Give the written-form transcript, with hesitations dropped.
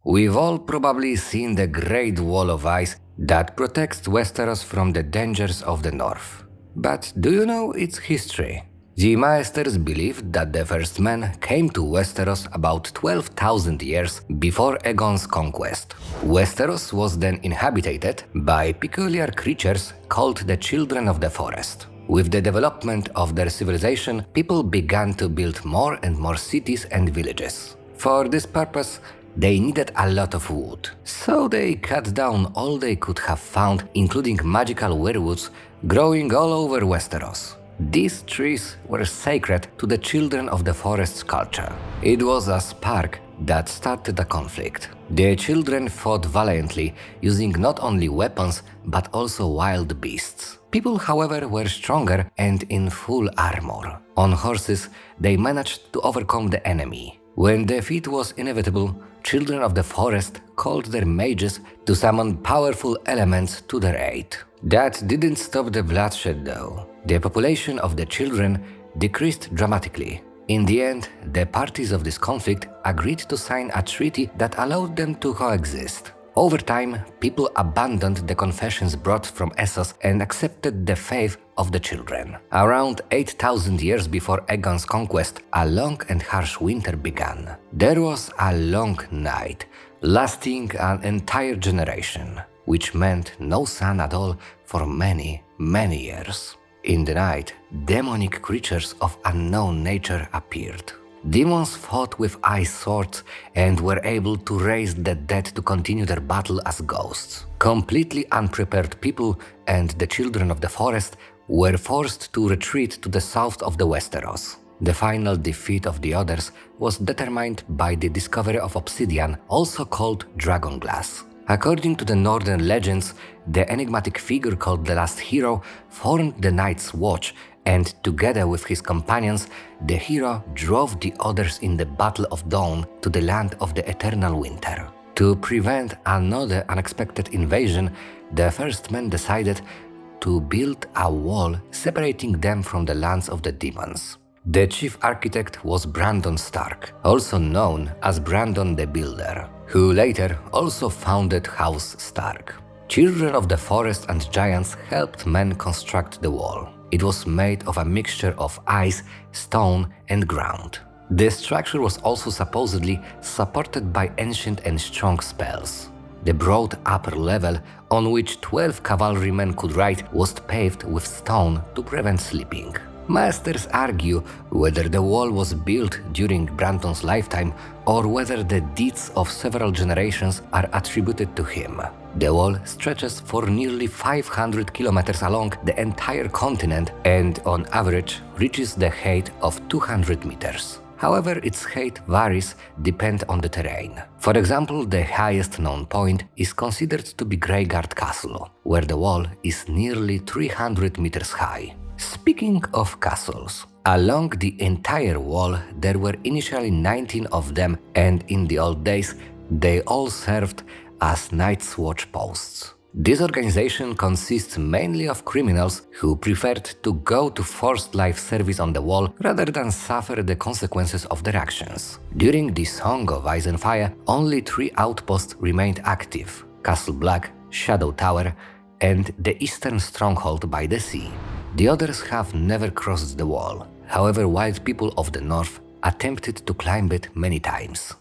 We've all probably seen the Great Wall of Ice that protects Westeros from the dangers of the North. But do you know its history? The Maesters believed that the first men came to Westeros about 12,000 years before Aegon's conquest. Westeros was then inhabited by peculiar creatures called the Children of the Forest. With the development of their civilization, people began to build more and more cities and villages. For this purpose, they needed a lot of wood, so they cut down all they could have found, including magical weirwoods growing all over Westeros. These trees were sacred to the Children of the Forest's culture. It was a spark that started a conflict. The children fought valiantly, using not only weapons but also wild beasts. People, however, were stronger and in full armor. On horses, they managed to overcome the enemy. When defeat was inevitable, Children of the Forest called their mages to summon powerful elements to their aid. That didn't stop the bloodshed though. The population of the children decreased dramatically. In the end, the parties of this conflict agreed to sign a treaty that allowed them to coexist. Over time, people abandoned the confessions brought from Essos and accepted the faith of the children. Around 8,000 years before Aegon's conquest, a long and harsh winter began. There was a long night, lasting an entire generation, which meant no sun at all for many, many years. In the night, demonic creatures of unknown nature appeared. Demons fought with ice swords and were able to raise the dead to continue their battle as ghosts. Completely unprepared people and the Children of the Forest were forced to retreat to the south of the Westeros. The final defeat of the others was determined by the discovery of obsidian, also called dragon glass. According to the northern legends, the enigmatic figure called the Last Hero formed the Night's Watch, and together with his companions, the hero drove the others in the Battle of Dawn to the land of the Eternal Winter. To prevent another unexpected invasion, the first men decided to build a wall separating them from the lands of the demons. The chief architect was Brandon Stark, also known as Brandon the Builder, who later also founded House Stark. Children of the Forest and giants helped men construct the wall. It was made of a mixture of ice, stone, and ground. The structure was also supposedly supported by ancient and strong spells. The broad upper level, on which 12 cavalrymen could ride, was paved with stone to prevent slipping. Masters argue whether the wall was built during Brandon's lifetime or whether the deeds of several generations are attributed to him. The wall stretches for nearly 500 kilometers along the entire continent and on average reaches the height of 200 meters. However, its height varies depending on the terrain. For example, the highest known point is considered to be Greyguard Castle, where the wall is nearly 300 meters high. Speaking of castles, along the entire wall there were initially 19 of them, and in the old days they all served as Night's Watch posts. This organization consists mainly of criminals who preferred to go to forced life service on the wall rather than suffer the consequences of their actions. During the Song of Ice and Fire, only 3 outposts remained active: Castle Black, Shadow Tower, and the Eastern Stronghold by the Sea. The others have never crossed the wall. However, wild people of the north attempted to climb it many times.